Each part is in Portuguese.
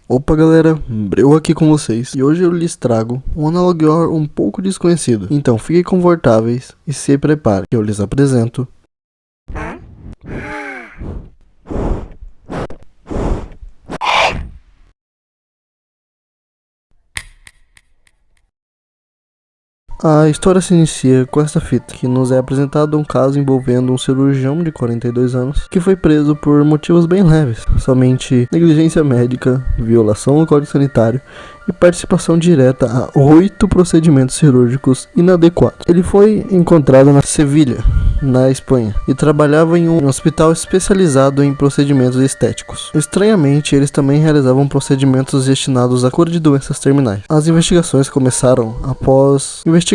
Opa galera, Breu aqui com vocês, e hoje eu lhes trago um Analog-OR um pouco desconhecido. Então fiquem confortáveis e se preparem, que eu lhes apresento A história se inicia com esta fita, que nos é apresentado um caso envolvendo um cirurgião de 42 anos que foi preso por motivos bem leves, somente negligência médica, violação ao código sanitário e participação direta a 8 procedimentos cirúrgicos inadequados. Ele foi encontrado na Sevilha, na Espanha, e trabalhava em um hospital especializado em procedimentos estéticos. Estranhamente, eles também realizavam procedimentos destinados à cura de doenças terminais. As investigações começaram após investigadores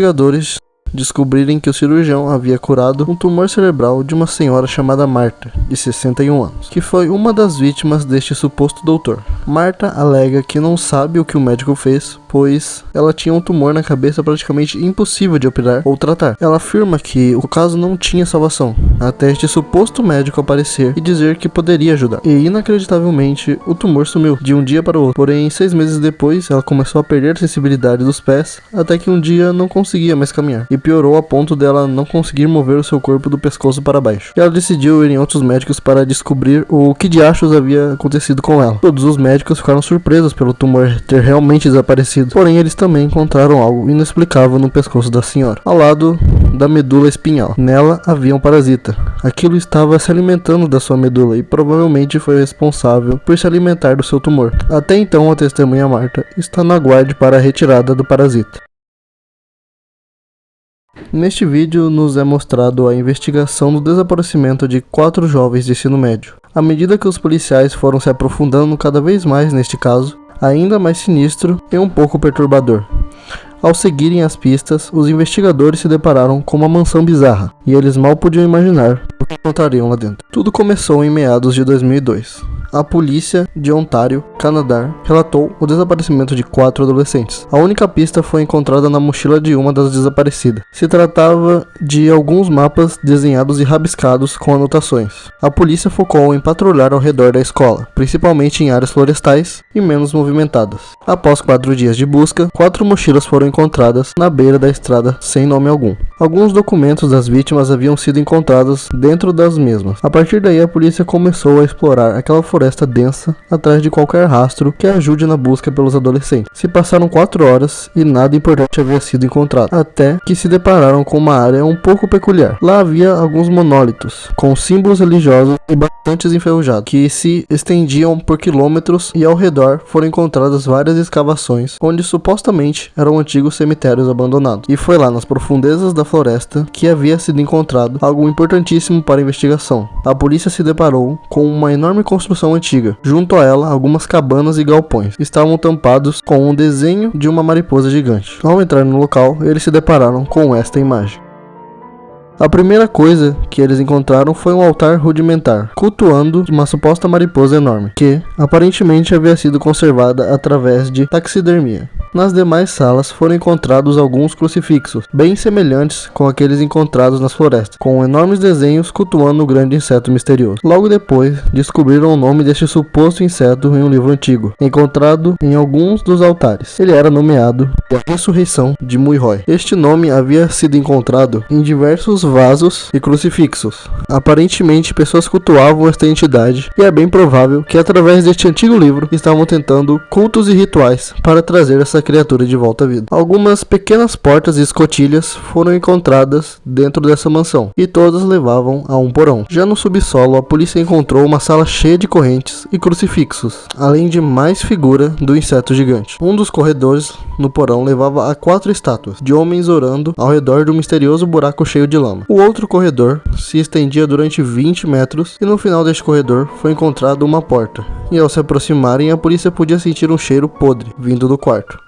descobrirem que o cirurgião havia curado um tumor cerebral de uma senhora chamada Marta, de 61 anos, que foi uma das vítimas deste suposto doutor. Marta alega que não sabe o que o médico fez, pois ela tinha um tumor na cabeça praticamente impossível de operar ou tratar. Ela afirma que o caso não tinha salvação, até este suposto médico aparecer e dizer que poderia ajudar. E inacreditavelmente, o tumor sumiu de um dia para o outro. Porém, 6 meses depois, ela começou a perder a sensibilidade dos pés, até que um dia não conseguia mais caminhar. E piorou a ponto dela não conseguir mover o seu corpo do pescoço para baixo. E ela decidiu ir em outros médicos para descobrir o que de achos havia acontecido com ela. Todos os médicos ficaram surpresos pelo tumor ter realmente desaparecido, porém eles também encontraram algo inexplicável no pescoço da senhora, ao lado da medula espinhal. Nela havia um parasita. Aquilo estava se alimentando da sua medula e provavelmente foi responsável por se alimentar do seu tumor. Até então, a testemunha Marta está no aguardo para a retirada do parasita. Neste vídeo nos é mostrado a investigação do desaparecimento de 4 jovens de ensino médio. À medida que os policiais foram se aprofundando cada vez mais neste caso, ainda mais sinistro e um pouco perturbador. Ao seguirem as pistas, os investigadores se depararam com uma mansão bizarra, e eles mal podiam imaginar o que encontrariam lá dentro. Tudo começou em meados de 2002. A polícia de Ontário, Canadá, relatou o desaparecimento de 4 adolescentes. A única pista foi encontrada na mochila de uma das desaparecidas. Se tratava de alguns mapas desenhados e rabiscados com anotações. A polícia focou em patrulhar ao redor da escola, principalmente em áreas florestais e menos movimentadas. Após 4 dias de busca, 4 mochilas foram encontradas na beira da estrada sem nome algum. Alguns documentos das vítimas haviam sido encontrados dentro das mesmas. A partir daí, a polícia começou a explorar aquela floresta densa atrás de qualquer rastro que ajude na busca pelos adolescentes. Se passaram 4 horas e nada importante havia sido encontrado, até que se depararam com uma área um pouco peculiar. Lá havia alguns monólitos com símbolos religiosos e bastante enferrujados, que se estendiam por quilômetros, e ao redor foram encontradas várias escavações onde supostamente eram antigos cemitérios abandonados. E foi lá nas profundezas da floresta que havia sido encontrado algo importantíssimo para a investigação. A polícia se deparou com uma enorme construção antiga. Junto a ela, algumas cabanas e galpões estavam tampados com um desenho de uma mariposa gigante. Ao entrar no local, eles se depararam com esta imagem. A primeira coisa que eles encontraram foi um altar rudimentar, cultuando uma suposta mariposa enorme, que aparentemente havia sido conservada através de taxidermia. Nas demais salas foram encontrados alguns crucifixos, bem semelhantes com aqueles encontrados nas florestas, com enormes desenhos cultuando o grande inseto misterioso. Logo depois, descobriram o nome deste suposto inseto em um livro antigo, encontrado em alguns dos altares. Ele era nomeado de A Ressurreição de Mulroy. Este nome havia sido encontrado em diversos vasos e crucifixos. Aparentemente, pessoas cultuavam esta entidade, e é bem provável que através deste antigo livro estavam tentando cultos e rituais para trazer essa criatura de volta à vida. Algumas pequenas portas e escotilhas foram encontradas dentro dessa mansão, e todas levavam a um porão. Já no subsolo, a polícia encontrou uma sala cheia de correntes e crucifixos, além de mais figura do inseto gigante. Um dos corredores no porão levava a 4 estátuas de homens orando ao redor de um misterioso buraco cheio de lama. O outro corredor se estendia durante 20 metros, e no final deste corredor foi encontrada uma porta, e ao se aproximarem, a polícia podia sentir um cheiro podre vindo do quarto.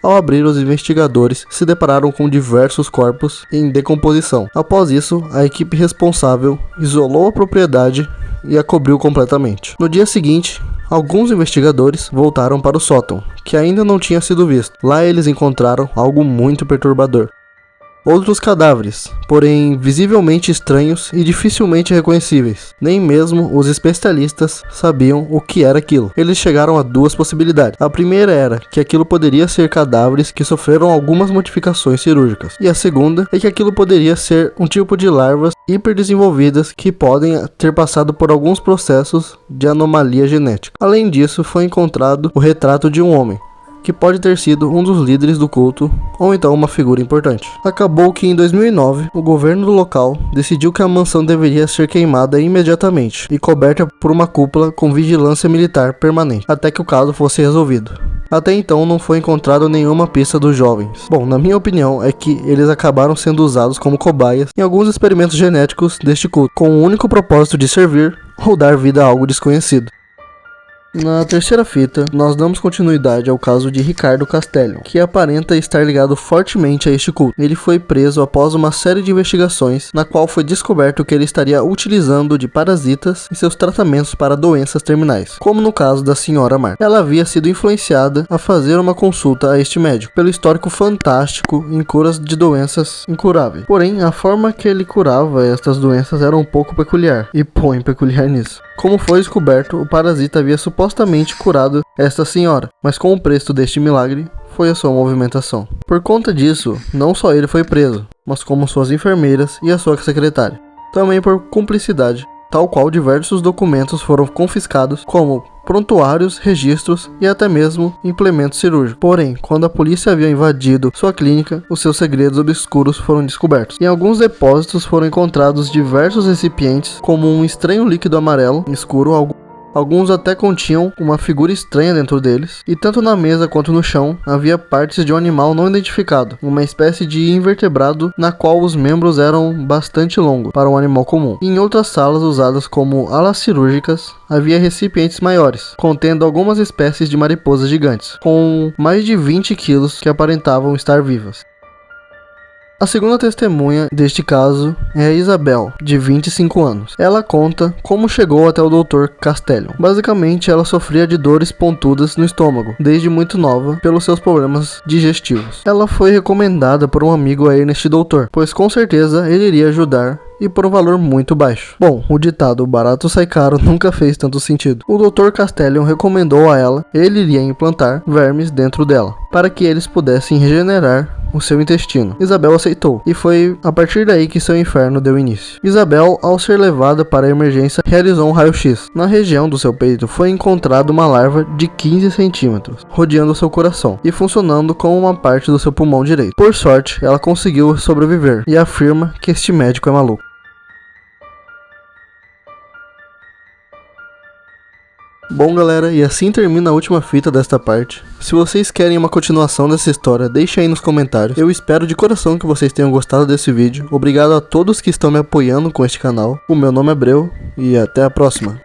Ao abrir, os investigadores se depararam com diversos corpos em decomposição. Após isso, a equipe responsável isolou a propriedade e a cobriu completamente. No dia seguinte, alguns investigadores voltaram para o sótão, que ainda não tinha sido visto. Lá eles encontraram algo muito perturbador. outros cadáveres, porém visivelmente estranhos e dificilmente reconhecíveis. Nem mesmo os especialistas sabiam o que era aquilo. Eles chegaram a duas possibilidades. A primeira era que aquilo poderia ser cadáveres que sofreram algumas modificações cirúrgicas, e a segunda é que aquilo poderia ser um tipo de larvas hiperdesenvolvidas que podem ter passado por alguns processos de anomalia genética. Além disso, foi encontrado o retrato de um homem, que pode ter sido um dos líderes do culto, ou então uma figura importante. Acabou que em 2009, o governo do local decidiu que a mansão deveria ser queimada imediatamente e coberta por uma cúpula com vigilância militar permanente, até que o caso fosse resolvido. Até então não foi encontrado nenhuma pista dos jovens. Bom, na minha opinião é que eles acabaram sendo usados como cobaias em alguns experimentos genéticos deste culto, com o único propósito de servir ou dar vida a algo desconhecido. Na terceira fita, nós damos continuidade ao caso de Ricardo Castellon, que aparenta estar ligado fortemente a este culto. Ele foi preso após uma série de investigações, na qual foi descoberto que ele estaria utilizando de parasitas em seus tratamentos para doenças terminais, como no caso da senhora Marta. Ela havia sido influenciada a fazer uma consulta a este médico, pelo histórico fantástico em curas de doenças incuráveis. Porém, a forma que ele curava estas doenças era um pouco peculiar, e põe peculiar nisso. Como foi descoberto, o parasita havia supostamente curado esta senhora, mas com o preço deste milagre foi a sua movimentação. Por conta disso, não só ele foi preso, mas como suas enfermeiras e a sua secretária. Também por cumplicidade, tal qual diversos documentos foram confiscados, como prontuários, registros e até mesmo implementos cirúrgicos. Porém, quando a polícia havia invadido sua clínica, os seus segredos obscuros foram descobertos. Em alguns depósitos foram encontrados diversos recipientes, como um estranho líquido amarelo escuro. Alguns até continham uma figura estranha dentro deles, e tanto na mesa quanto no chão havia partes de um animal não identificado, uma espécie de invertebrado na qual os membros eram bastante longos para um animal comum. Em outras salas usadas como alas cirúrgicas, havia recipientes maiores, contendo algumas espécies de mariposas gigantes, com mais de 20 quilos que aparentavam estar vivas. A segunda testemunha deste caso é a Isabel, de 25 anos. Ela conta como chegou até o Dr. Castellon. Basicamente, ela sofria de dores pontudas no estômago, desde muito nova, pelos seus problemas digestivos. Ela foi recomendada por um amigo a ir neste doutor, pois com certeza ele iria ajudar, e por um valor muito baixo. Bom, o ditado barato sai caro nunca fez tanto sentido. O Dr. Castellon recomendou a ela, ele iria implantar vermes dentro dela, para que eles pudessem regenerar o seu intestino. Isabel aceitou, e foi a partir daí que seu inferno deu início. Isabel, ao ser levada para a emergência, realizou um raio-x. Na região do seu peito foi encontrada uma larva de 15 centímetros, rodeando seu coração, e funcionando como uma parte do seu pulmão direito. Por sorte, ela conseguiu sobreviver, e afirma que este médico é maluco. Bom galera, e assim termina a última fita desta parte. Se vocês querem uma continuação dessa história, deixe aí nos comentários. Eu espero de coração que vocês tenham gostado desse vídeo. Obrigado a todos que estão me apoiando com este canal. O meu nome é Breu e até a próxima.